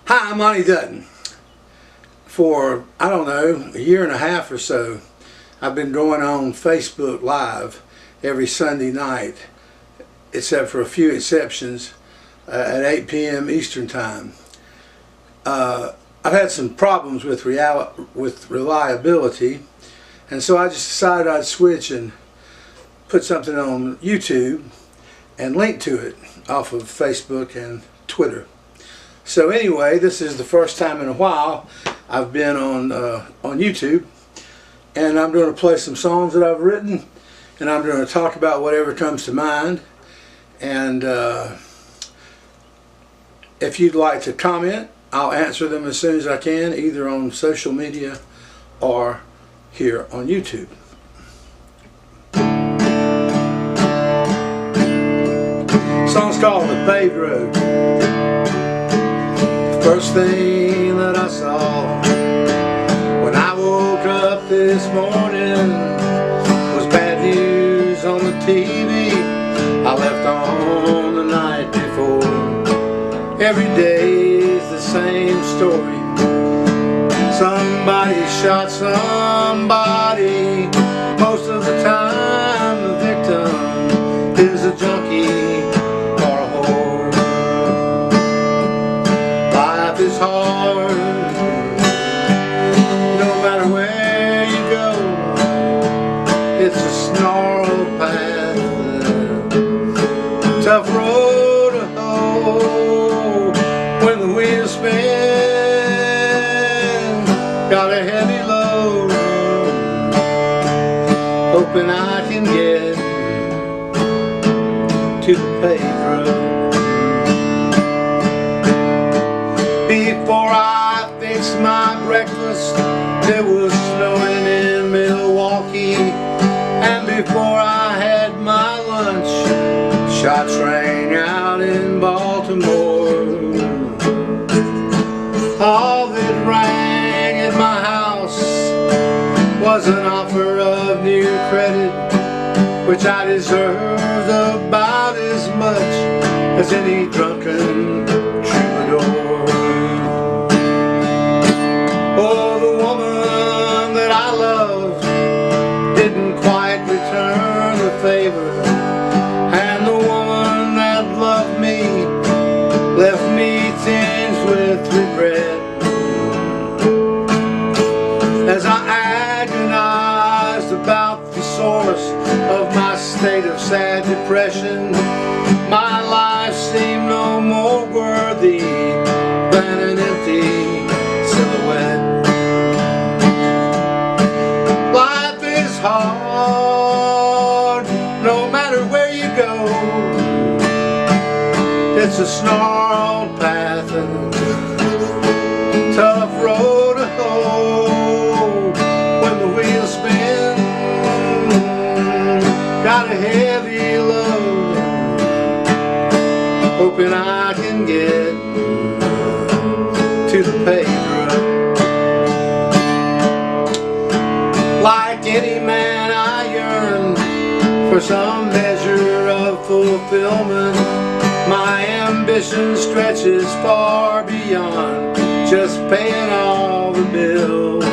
Hi, I'm Monte Dutton. For, I don't know, a year and a half or so, I've been going on Facebook Live every Sunday night, except for a few exceptions, at 8 p.m. Eastern Time. I've had some problems with reliability, and so I just decided I'd switch and put something on YouTube and link to it off of Facebook and Twitter. So anyway, this is the first time in a while I've been on YouTube, and I'm going to play some songs that I've written, and I'm going to talk about whatever comes to mind. And if you'd like to comment, I'll answer them as soon as I can, either on social media or here on YouTube. The song's called The Paved Road. First thing that I saw when I woke up this morning was bad news on the TV I left on the night before. Every day's the same story. Somebody shot somebody. Most of the time the victim is a junkie or a whore. Life is hard, no matter where you go. It's a snarled path, tough road to hoe. When the wheels spin, got a heavy load, hoping I can get to the paved road. Before I fixed my breakfast, it was snowing in Milwaukee, and before I had my lunch, shots rang out in Baltimore. All that rang at my house was an offer of new credit, which I deserved about as much as any drunken troubadour. Oh, the woman that I loved didn't quite return the favor, and the woman that loved me left me tinged with regret. As I agonized about the source of my state of sad depression, my life seemed no more worthy than an empty silhouette. Life is hard, no matter where you go. It's a snarled path and tough road to hoe. When the wheels spin, got a heavy load, hoping I can get to the paved road. Like any man, I yearn for some measure of fulfillment. My ambition stretches far beyond just paying all the bills,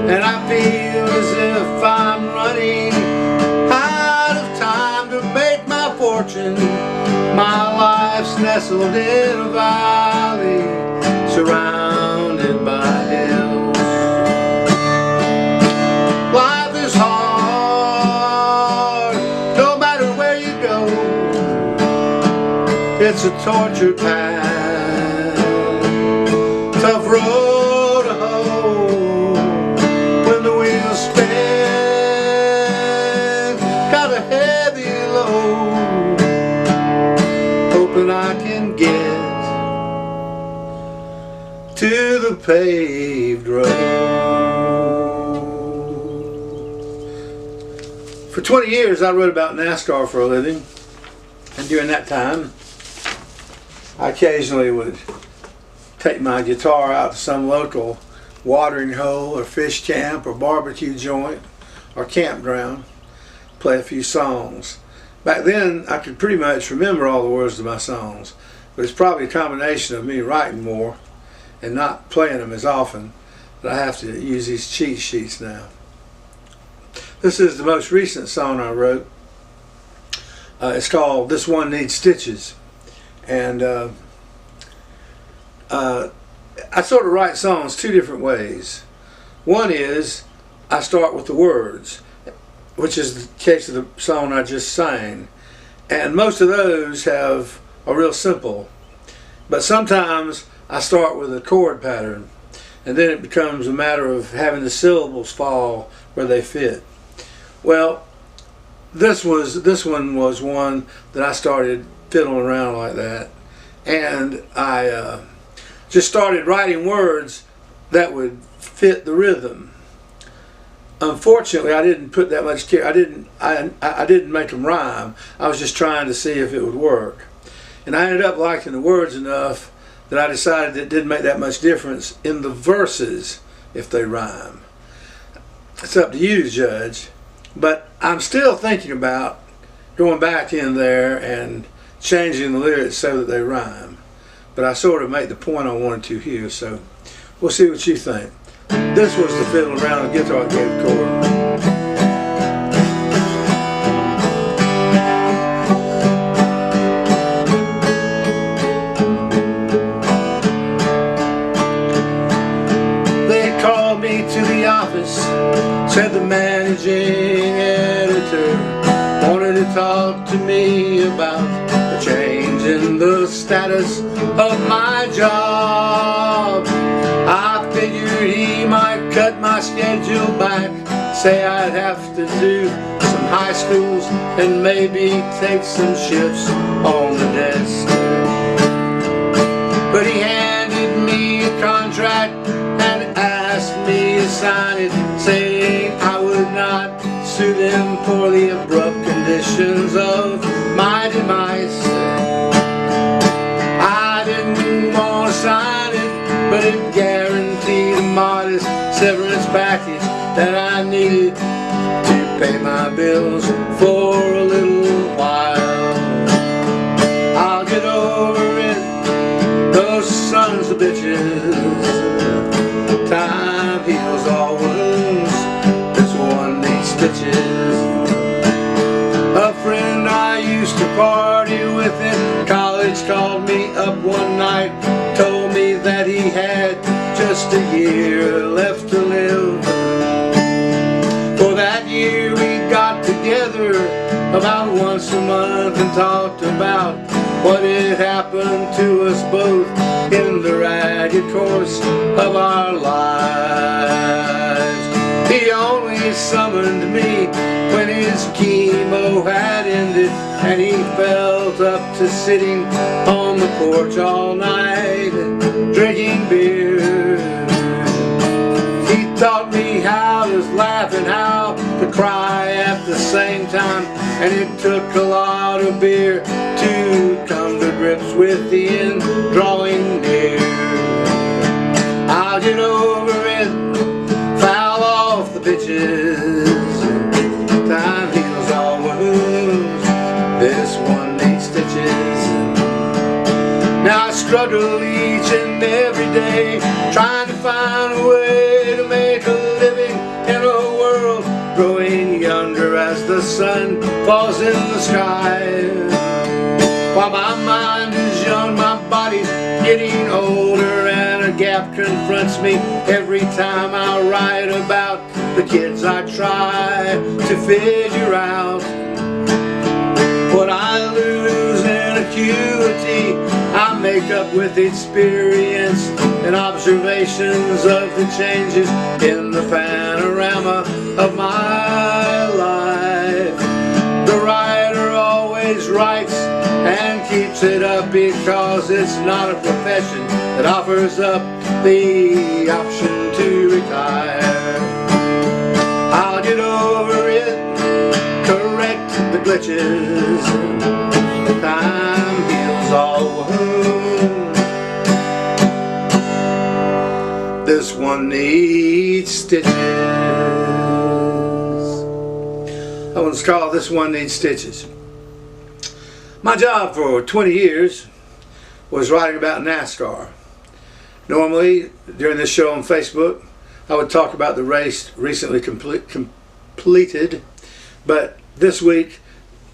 and I feel as if I'm running out of time to make my fortune. My life's nestled in a valley, surrounded by hills. Life is hard, no matter where you go. It's a torture path, tough road to hoe. When the wheels spin, got a heavy load, hoping I can get to the paved road. For 20 years I wrote about NASCAR for a living, and during that time I occasionally would take my guitar out to some local watering hole or fish camp or barbecue joint or campground, play a few songs. Back then I could pretty much remember all the words to my songs. but it's probably a combination of me writing more and not playing them as often that I have to use these cheat sheets now. This is the most recent song I wrote. It's called This One Needs Stitches. And I sort of write songs two different ways. One is I start with the words, which is the case of the song I just sang. And most of those are real simple. But sometimes I start with a chord pattern, and then it becomes a matter of having the syllables fall where they fit. Well, this one was one that I started fiddling around like that, and I just started writing words that would fit the rhythm. Unfortunately, I didn't put that much care. I didn't make them rhyme. I was just trying to see if it would work, and I ended up liking the words enough that I decided it didn't make that much difference in the verses if they rhyme. It's up to you to judge, but I'm still thinking about going back in there and changing the lyrics so that they rhyme. But I sort of made the point I wanted to here, so we'll see what you think. This was the fiddle around the guitar gave chord. To the office, said the managing editor wanted to talk to me about the change in the status of my job. I figured he might cut my schedule back, say I'd have to do some high schools and maybe take some shifts on the desk. But he handed me a contract and asked me to sign it, saying I would not sue them for the abrupt conditions of my demise. I didn't want to sign it, but it guaranteed a modest severance package that I needed to pay my bills for a little while. I'll get over it, those sons of bitches. Time heals all wounds, this one needs stitches. A friend I used to party with in college called me up one night, told me that he had just a year left to live. For that year we got together about once a month and talked about what had happened to us both in the ragged course of our lives. He only summoned me when his chemo had ended, and he felt up to sitting on the porch all night drinking beer. He taught me how to laugh and how to cry at the same time, and it took a lot of beer to come to grips with the end drawing near. I'll get over it, foul off the bitches. Time heals all wounds, this one needs stitches. Now I struggle each and every day, trying to find a way to make a living in a world growing younger as the sun falls in the sky. While my mind is young, my body's getting older, and a gap confronts me every time I write about the kids I try to figure out. What I lose in acuity, I make up with experience and observations of the changes in the panorama of my life. The writer always writes and keeps it up because it's not a profession that offers up the option to retire. I'll get over it, correct the glitches. Time heals all wounds, this one needs stitches. That one's called This One Needs Stitches. My job for 20 years was writing about NASCAR. Normally, during this show on Facebook, I would talk about the race recently completed, but this week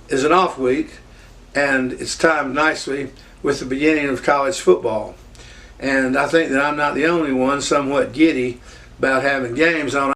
is an off week, and it's timed nicely with the beginning of college football. And I think that I'm not the only one somewhat giddy about having games on